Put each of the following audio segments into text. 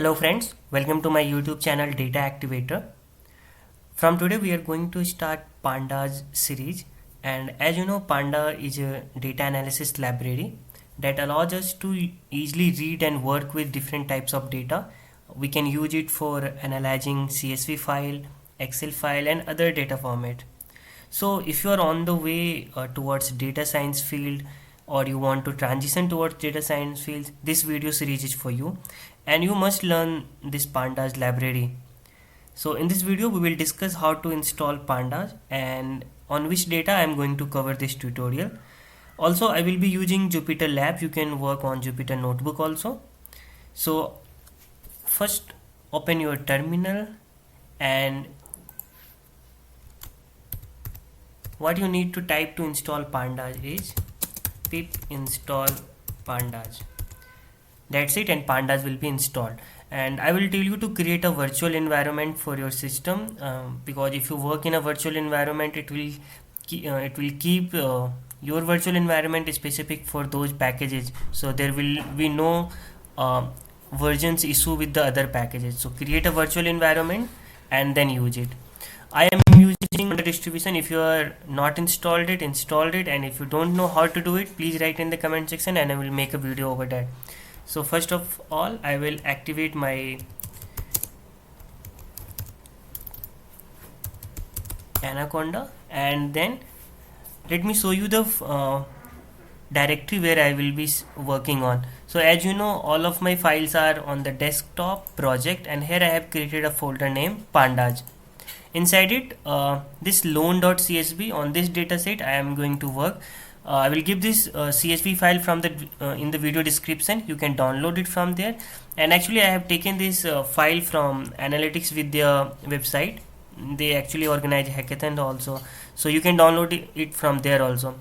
Hello friends, welcome to my YouTube channel Data Activator. From today we are going to start Pandas series, and as you know, Panda is a data analysis library that allows us to easily read and work with different types of data. We can use it for analyzing CSV file, Excel file and other data format. So if you are on the way towards data science field, or you want to transition towards data science field, this video series is for you, and you must learn this Pandas library. So in this video we will discuss how to install Pandas and on which data I am going to cover this tutorial. Also I will be using Jupyter Lab. You can work on Jupyter Notebook also. So first open your terminal, and what you need to type to install Pandas is pip install Pandas. That's it, and Pandas will be installed. And I will tell you to create a virtual environment for your system, because if you work in a virtual environment, it will keep your virtual environment specific for those packages, so there will be no versions issue with the other packages. So create a virtual environment and then use it. I am using the distribution. If you are not installed it, and if you don't know how to do it, please write in the comment section and I will make a video over that. So first of all, I will activate my Anaconda, and then let me show you the directory where I will be working on. So as you know, all of my files are on the desktop project, and here I have created a folder named Pandas. Inside it, this loan.csv, on this dataset I am going to work. I will give this CSV file from the in the video description. You can download it from there. And actually I have taken this file from Analytics Vidya website. They actually organize hackathon also, so you can download it from there also.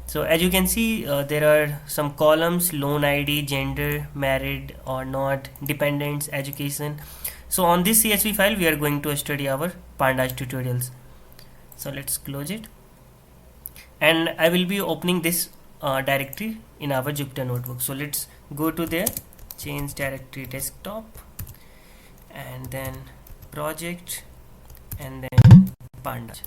So as you can see, there are some columns: loan ID, gender, married or not, dependents, education. So on this CSV file we are going to study our Pandas tutorials. So let's close it, and I will be opening this directory in our Jupyter Notebook. So let's go to there, change directory desktop, and then project, and then Pandas.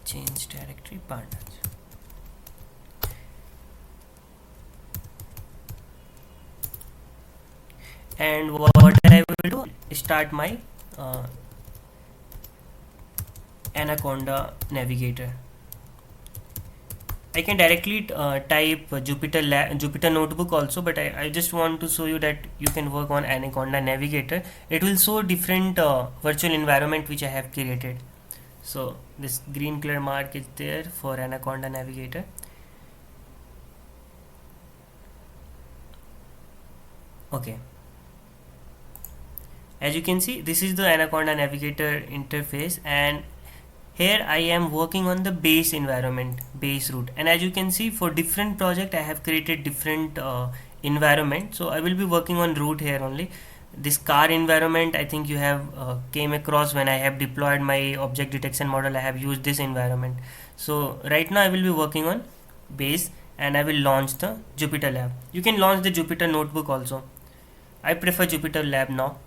Change directory Pandas. And what I will do, start my Anaconda navigator. I can directly type Jupyter Notebook also, but I just want to show you that you can work on Anaconda navigator. It will show different virtual environment which I have created. So this green color mark is there for Anaconda navigator. Okay, as you can see, this is the Anaconda navigator interface, and here I am working on the base environment, base root. And as you can see, for different project I have created different environment. So I will be working on root here only. This car environment, I think you have came across when I have deployed my object detection model. I have used this environment. So right now I will be working on base, and I will launch the Jupyter Lab. You can launch the Jupyter Notebook also. I prefer Jupyter Lab now.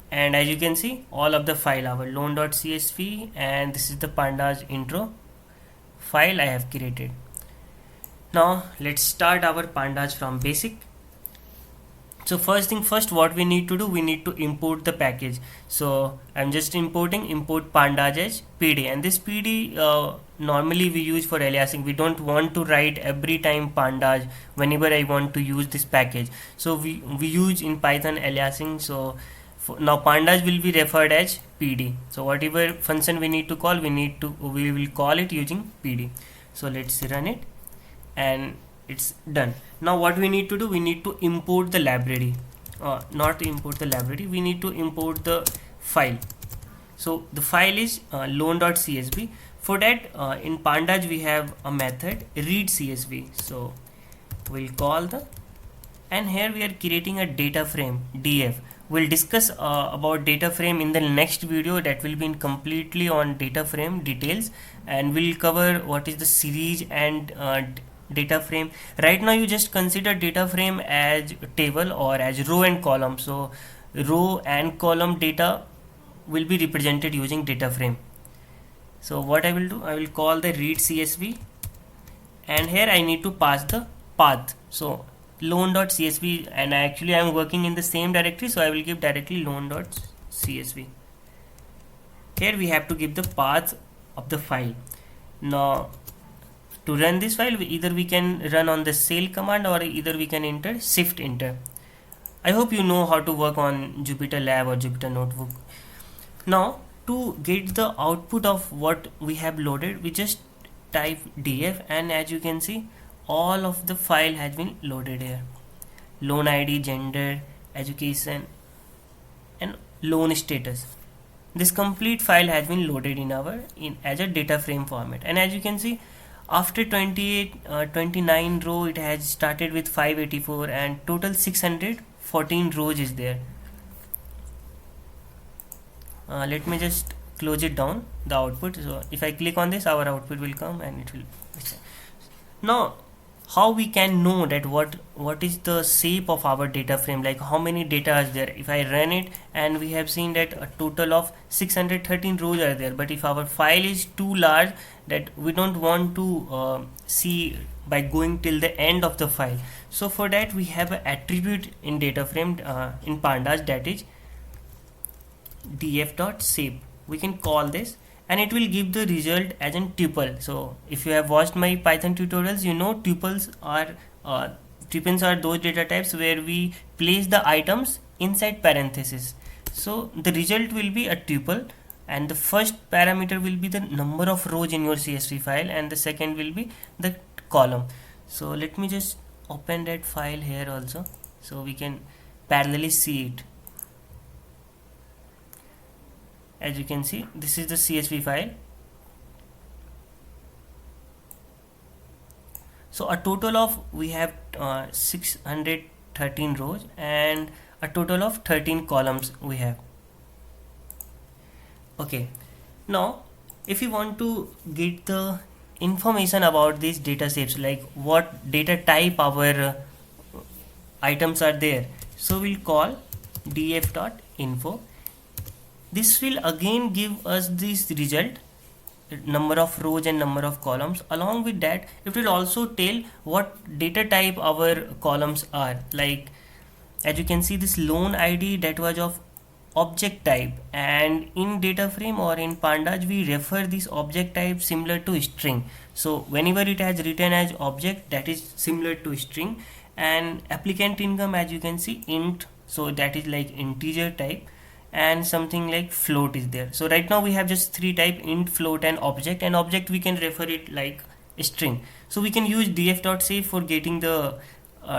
And as you can see, all of the file, our loan.csv, and this is the Pandas intro file I have created. Now let's start our Pandas from basic. So first thing first, what we need to do, we need to import the package. So I'm just import Pandas as PD, and this PD normally we use for aliasing. We don't want to write every time Pandas whenever I want to use this package. So we use in Python aliasing. So now Pandas will be referred as PD. So whatever function we need to call, we will call it using PD. So let's run it, and it's done. Now what we need to do, we need to import the library. Not import the library, we need to import the file. So the file is loan.csv. For that, in Pandas we have a method read CSV. So we'll call and here we are creating a data frame df. We'll discuss about data frame in the next video. That will be in completely on data frame details, and we'll cover what is the series and data frame. Right now you just consider data frame as table or as row and column. So row and column data will be represented using data frame. So what I will do, I will call the read CSV, and here I need to pass the path. So loan.csv, and actually I am working in the same directory, so I will give directly loan.csv. Here we have to give the path of the file. Now to run this file, either we can run on the cell command or either we can enter shift enter. I hope you know how to work on Jupyter Lab or Jupyter Notebook. Now to get the output of what we have loaded, we just type df, and as you can see all of the file has been loaded here. Loan ID, gender, education, and loan status. This complete file has been loaded in our as a data frame format, and as you can see after 29 row it has started with 584 and total 614 rows is there. Let me just close it down, the output. So if I click on this, our output will come and it will. Now how we can know that what is the shape of our data frame, like how many data is there. If I run it, and we have seen that a total of 613 rows are there, but if our file is too large that we don't want to see by going till the end of the file, so for that we have an attribute in data frame in pandas, that is df.shape. We can call this and it will give the result as a tuple. So if you have watched my Python tutorials, you know tuples are those data types where we place the items inside parentheses. So the result will be a tuple, and the first parameter will be the number of rows in your CSV file, and the second will be the column. So let me just open that file here also, so we can parallelly see it. As you can see, this is the CSV file. So a total of we have 613 rows and a total of 13 columns we have. Okay, now if you want to get the information about these data shapes, like what data type our items are there, so we'll call df.info. This will again give us this result, number of rows and number of columns. Along with that, it will also tell what data type our columns are. Like as you can see, this loan ID, that was of object type, and in data frame or in pandas we refer this object type similar to string. So whenever it has written as object, that is similar to string. And applicant income, as you can see, int, so that is like integer type, and something like float is there. So right now we have just three type: int, float, and object. And object we can refer it like string. So we can use df.shape for getting the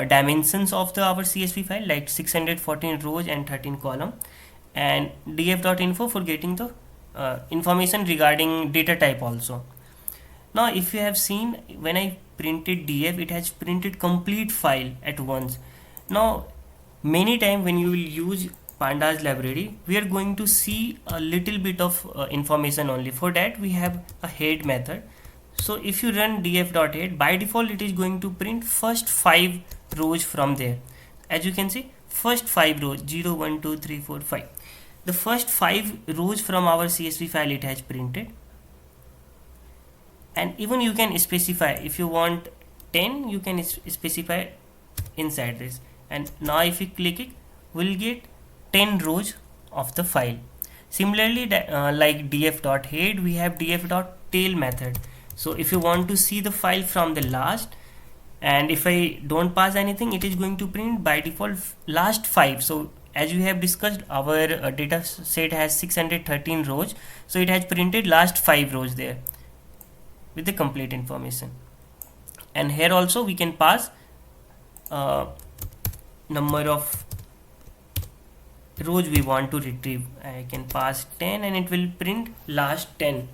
dimensions of our CSV file, like 614 rows and 13 column, and df.info for getting the information regarding data type also. Now if you have seen, when I printed df, it has printed complete file at once. Now many times when you will use pandas library, we are going to see a little bit of information only. For that we have a head method. So if you run df.head, by default it is going to print first 5 rows from there. As you can see, first 5 rows, 0 1 2 3 4 5, the first 5 rows from our CSV file it has printed. And even you can specify, if you want 10, you can specify inside this. And now if you click it, we'll get 10 rows of the file. Similarly, like df.head, we have df.tail method. So if you want to see the file from the last, and if I don't pass anything, it is going to print by default last 5. So as we have discussed, our data set has 613 rows, so it has printed last 5 rows there with the complete information. And here also we can pass number of rows we want to retrieve. I can pass 10 and it will print last 10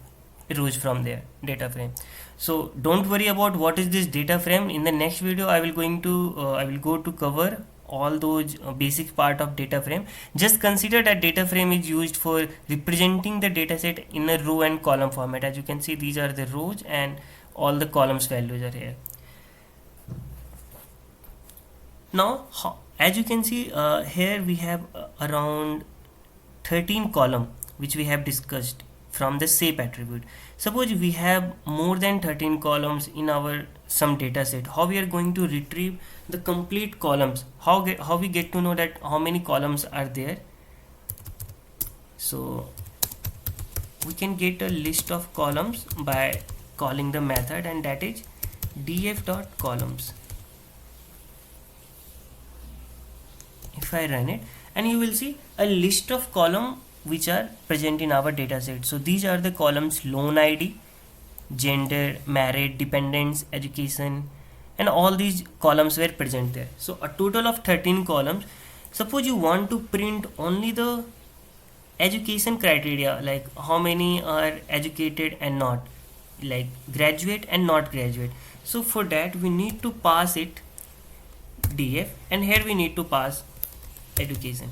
rows from there data frame. So don't worry about what is this data frame. In the next video I will go to cover all those basic part of data frame. Just consider that data frame is used for representing the data set in a row and column format. As you can see, these are the rows and all the columns values are here. Now as you can see, here we have around 13 column which we have discussed from the shape attribute. Suppose we have more than 13 columns in our some data set, how we are going to retrieve the complete columns, how we get to know that how many columns are there. So we can get a list of columns by calling the method, and that is df.columns. If I run it, and you will see a list of columns which are present in our data set. So these are the columns: loan ID, gender, married, dependents, education, and all these columns were present there. So a total of 13 columns. Suppose you want to print only the education criteria, like how many are educated and not, like graduate and not graduate. So for that we need to pass it df, and here we need to pass education.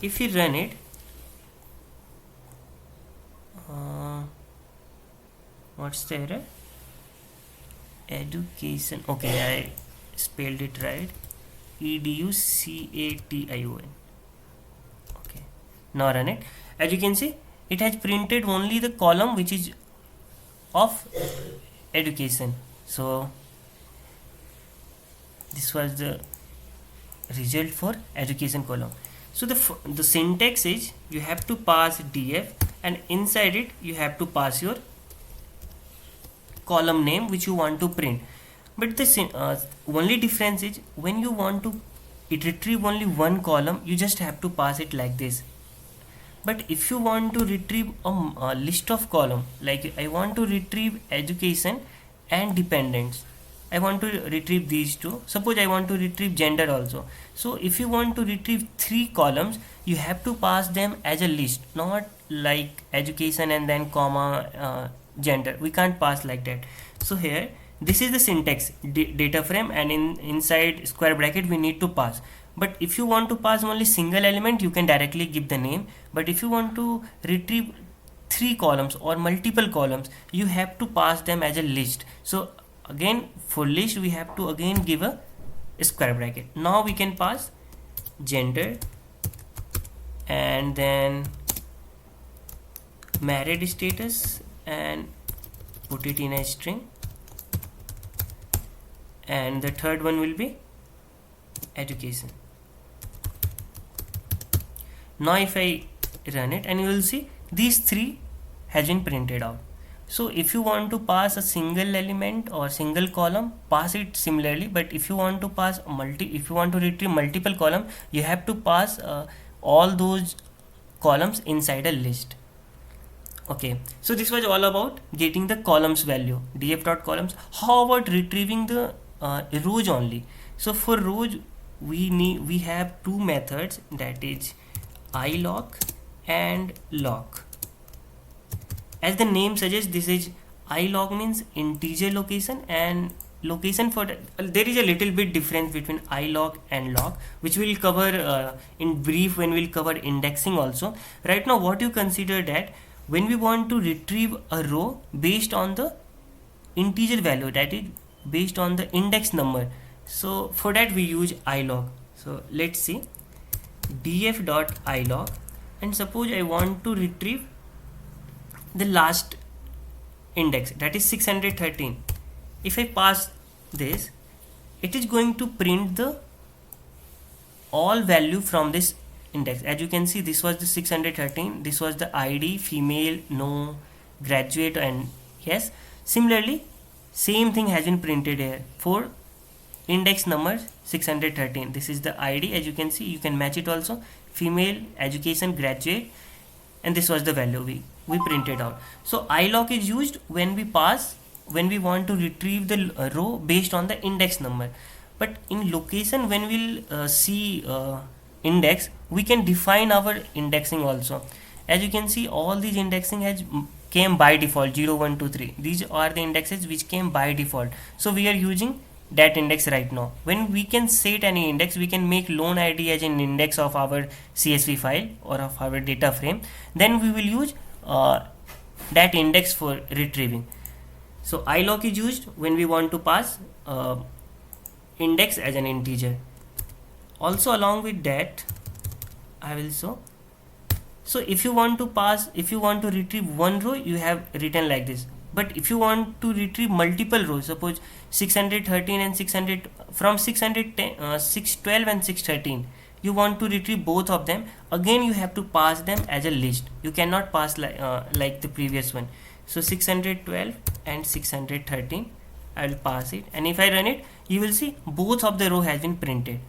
If you run it, what's the error? Education. Okay, I spelled it right. education. Okay, now run it. As you can see, it has printed only the column which is of education. So this was the result for education column. So the syntax is, you have to pass df, and inside it you have to pass your column name which you want to print. But the only difference is, when you want to retrieve only one column, you just have to pass it like this. But if you want to retrieve a list of column, like I want to retrieve education and dependents, I want to retrieve these two. Suppose I want to retrieve gender also. So if you want to retrieve 3 columns, you have to pass them as a list, not like education and then comma gender. We can't pass like that. So here, this is the syntax, data frame, and inside square bracket we need to pass. But if you want to pass only single element, you can directly give the name. But if you want to retrieve 3 columns or multiple columns, you have to pass them as a list. So again, for list we have to again give a square bracket. Now we can pass gender and then married status and put it in a string, and the third one will be education. Now if I run it, and you will see these 3 has been printed out. So if you want to pass a single element or single column, pass it similarly. But if you want to pass if you want to retrieve multiple column, you have to pass all those columns inside a list. Okay, so this was all about getting the columns value, df.columns. How about retrieving the rows only? So for rows, we have 2 methods, that is iloc and loc. As the name suggests, this is iloc means integer location, and location for there is a little bit difference between iloc and loc, which we'll cover in brief when we'll cover indexing also. Right now, what you consider that when we want to retrieve a row based on the integer value, that is based on the index number, so for that we use iloc. So let's see df.iloc, and suppose I want to retrieve the last index, that is 613. If I pass this, it is going to print the all value from this index. As you can see, this was the 613, this was the ID, female, no, graduate, and yes. Similarly, same thing has been printed here for index number 613. This is the ID. As you can see, you can match it also, female, education, graduate, and this was the value we printed out. So iloc is used when we want to retrieve the row based on the index number. But in location, when we'll see index, we can define our indexing also. As you can see, all these indexing has came by default, 0, 1, 2, 3. These are the indexes which came by default. So we are using that index right now. When we can set any index, we can make loan ID as an index of our CSV file or of our data frame. Then we will use that index for retrieving. So iloc is used when we want to pass index as an integer. Also along with that I will show. So if you want to retrieve one row, you have written like this. But if you want to retrieve multiple rows, suppose 613 and 600, from 610, 612 and 613, you want to retrieve both of them, again you have to pass them as a list. You cannot pass like the previous one. So 612 and 613, I will pass it, and if I run it, you will see both of the row has been printed.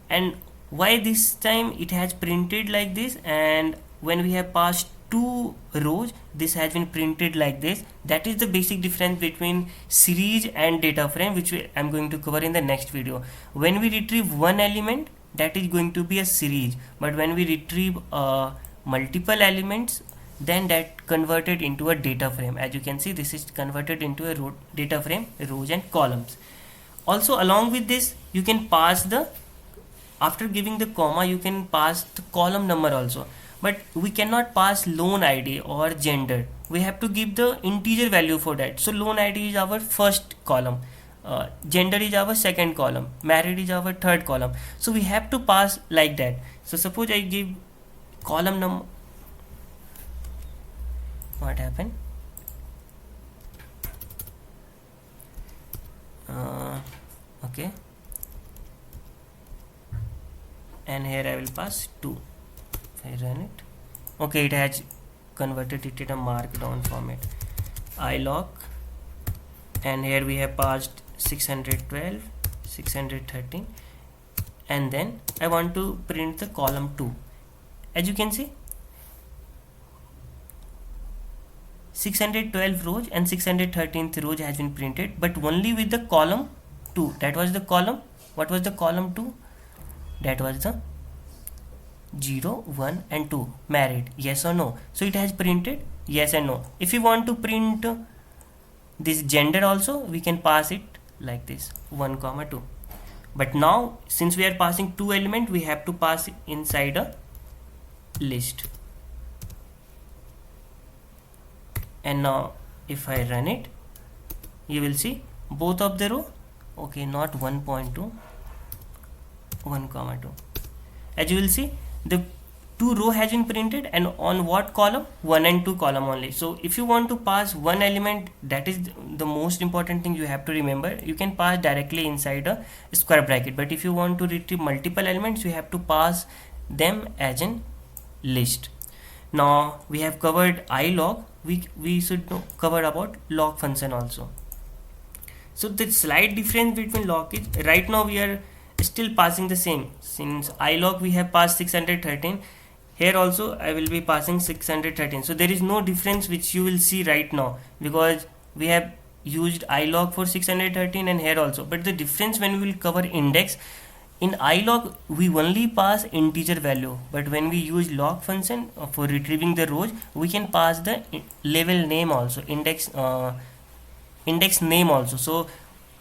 And why this time it has printed like this, and when we have passed two rows, this has been printed like this. That is the basic difference between series and data frame, which I'm going to cover in the next video. When we retrieve one element, that is going to be a series, but when we retrieve multiple elements, then that converted into a data frame. As you can see, this is converted into a data frame, rows and columns. Also along with this, you can pass the, after giving the comma, you can pass the column number also, but we cannot pass loan ID or gender. We have to give the integer value for that. So loan ID is our first column, gender is our second column, married is our third column. So we have to pass like that. So suppose I give column number, what happened? Okay, and here I will pass 2. If I run it, okay, it has converted it in a markdown format, ilog, and here we have passed 612, 613, and then I want to print the column 2. As you can see, 612 rows and 613th rows has been printed, but only with the column 2. That was the column. What was the column 2? That was the 0, 1 and 2, married, yes or no. So it has printed yes and no. If you want to print this gender also, we can pass it like this, 1, 2. But now since we are passing two elements, we have to pass it inside a list. And now if I run it, you will see both of the row, okay, not 1.2, 1, 2. As you will see, the two row has been printed, and on what column? 1 and 2 column only. So if you want to pass one element, that is the most important thing you have to remember, you can pass directly inside a square bracket. But if you want to retrieve multiple elements, you have to pass them as in list. Now we have covered ilog. We should cover about log function also. So the slight difference between log is, right now we are still passing the same. Since ilog we have passed 613, here also I will be passing 613. So there is no difference which you will see right now, because we have used ilog for 613 and here also. But the difference when we will cover index, in ilog we only pass integer value, but when we use log function for retrieving the rows, we can pass the level name also, index name also. So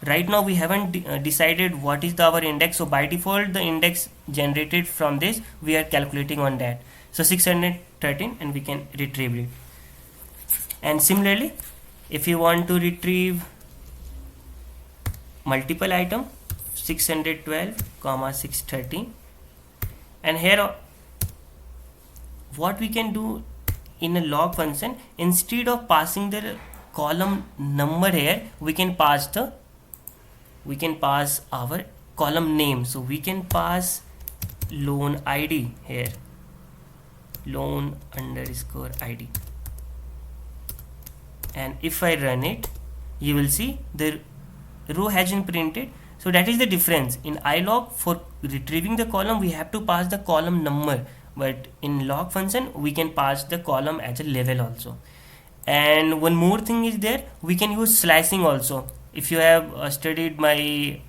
right now we haven't decided what is our index, so by default the index generated from this we are calculating on that. So 613, and we can retrieve it. And similarly, if you want to retrieve multiple item, 612, 613, and here what we can do in a log function, instead of passing the column number here, we can pass our column name. So we can pass loan ID here, loan underscore ID, and if I run it, you will see the row has been printed. So that is the difference. In ilog, for retrieving the column we have to pass the column number, but in log function we can pass the column as a level also. And one more thing is there, we can use slicing also. If you have studied my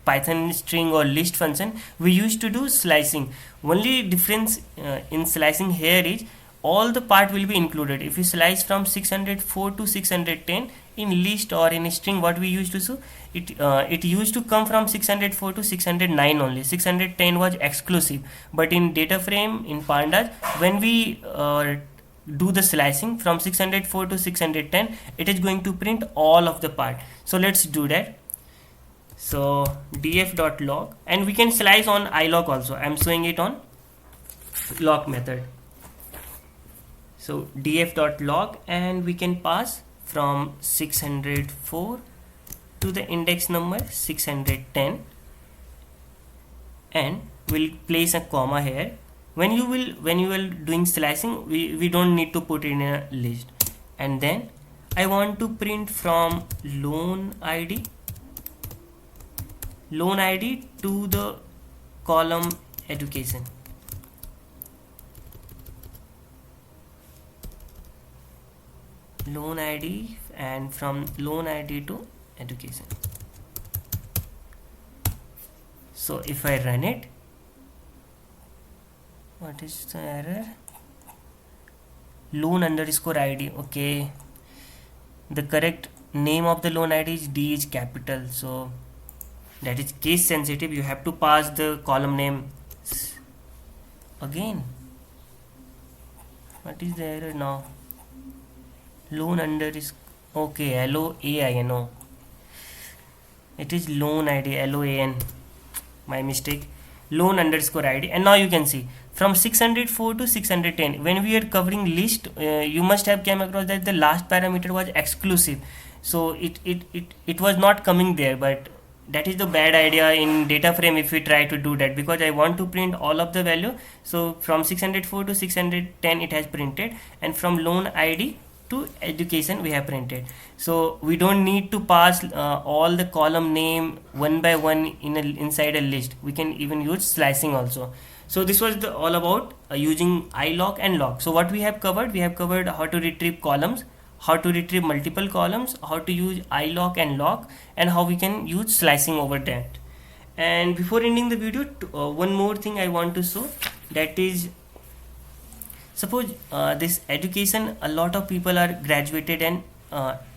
Python string or list function, we used to do slicing. Only difference in slicing here is all the part will be included. If you slice from 604 to 610 in list or in string, what we used to do, it used to come from 604 to 609 only. 610 was exclusive, but in data frame, in pandas, when we do the slicing from 604 to 610, it is going to print all of the part. So let's do that. So df.log, and we can slice on ilog also. I'm showing it on log method. So df.log, and we can pass from 604 to the index number 610, and we'll place a comma here. When you will doing slicing, we don't need to put it in a list. And then I want to print from loan ID to the column education. Loan ID, and from loan ID to education. So if I run it, what is the error? Loan underscore ID. Okay, the correct name of the loan ID is D is capital, so that is case sensitive. You have to pass the column name again. What is the error now? Loan underscore, okay, LOAIN. It is loan ID, LOAN, my mistake. Loan underscore ID, and now you can see from 604 to 610. When we are covering list, you must have came across that the last parameter was exclusive, so it was not coming there. But that is the bad idea in data frame if we try to do that, because I want to print all of the value. So from 604 to 610 it has printed, and from loan ID to education we have printed. So we don't need to pass all the column name one by one inside a list. We can even use slicing also. So this was all about using ilog and log. So what we have covered how to retrieve columns, how to retrieve multiple columns, how to use ilog and log, and how we can use slicing over that. And before ending the video, one more thing I want to show, that is, suppose this education, a lot of people are graduated and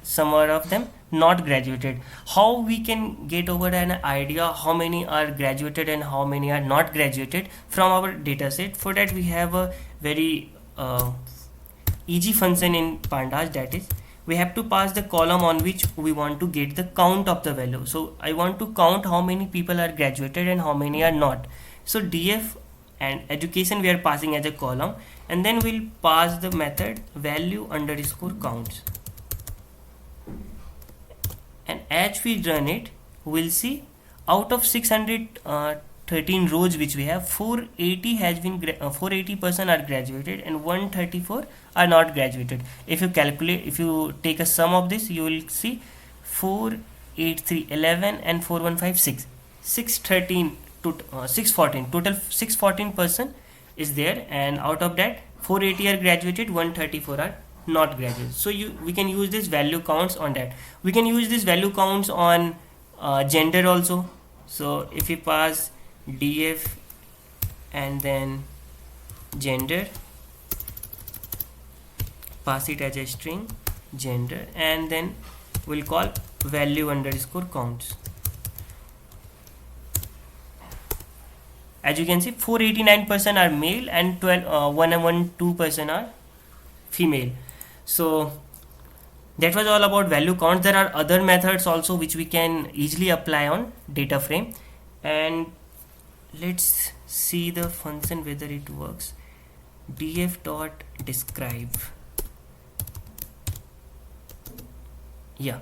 some of them not graduated. How we can get over an idea how many are graduated and how many are not graduated from our data set? For that we have a very easy function in pandas, that is, we have to pass the column on which we want to get the count of the value. So I want to count how many people are graduated and how many are not. So df and education we are passing as a column, and then we'll pass the method value underscore counts, and as we run it, we'll see out of 613 rows which we have, 480 has been 480% are graduated and 134 are not graduated. If you calculate, if you take a sum of this, you will see 483 11 and 415 6 613 to 614, total 614% is there, and out of that 480 are graduated, 134 are not graduated. So we can use this value counts on that. We can use this value counts on gender also. So if we pass df and then gender, pass it as a string gender, and then we'll call value underscore counts. As you can see, 489% are male and 112% are female. So that was all about value count. There are other methods also which we can easily apply on data frame, and let's see the function whether it works. df.describe. Yeah,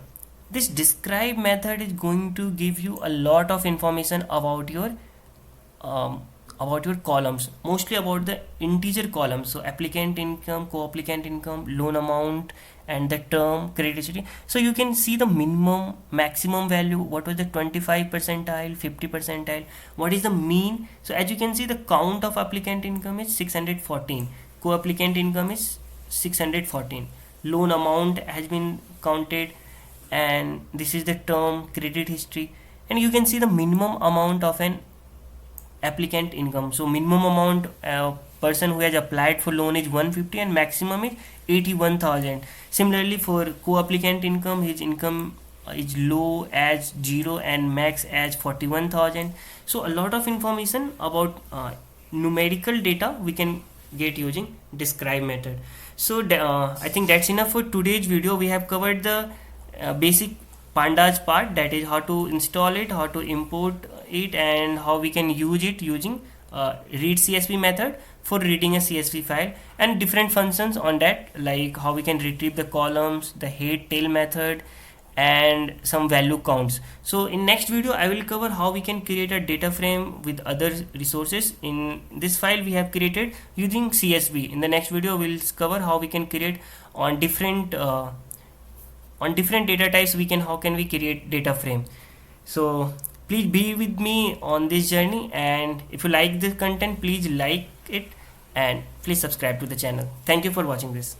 this describe method is going to give you a lot of information about your columns, mostly about the integer columns. So applicant income, co-applicant income, loan amount, and the term, credit history. So you can see the minimum, maximum value, what was the 25 percentile, 50 percentile, what is the mean. So as you can see, the count of applicant income is 614, co-applicant income is 614, loan amount has been counted, and this is the term, credit history, and you can see the minimum amount of an applicant income. So minimum amount person who has applied for loan is 150 and maximum is 81,000. Similarly for co-applicant income, his income is low as 0 and max as 41,000. So a lot of information about numerical data we can get using describe method. So I think that's enough for today's video. We have covered the basic pandas part, that is how to install it, how to import it, and how we can use it using read CSV method for reading a CSV file, and different functions on that, like how we can retrieve the columns, the head tail method, and some value counts. So in next video I will cover how we can create a data frame with other resources. In this file we have created using CSV. In the next video we'll cover how we can create on different data types, how can we create data frame. So please be with me on this journey, and if you like this content, please like it and please subscribe to the channel. Thank you for watching this.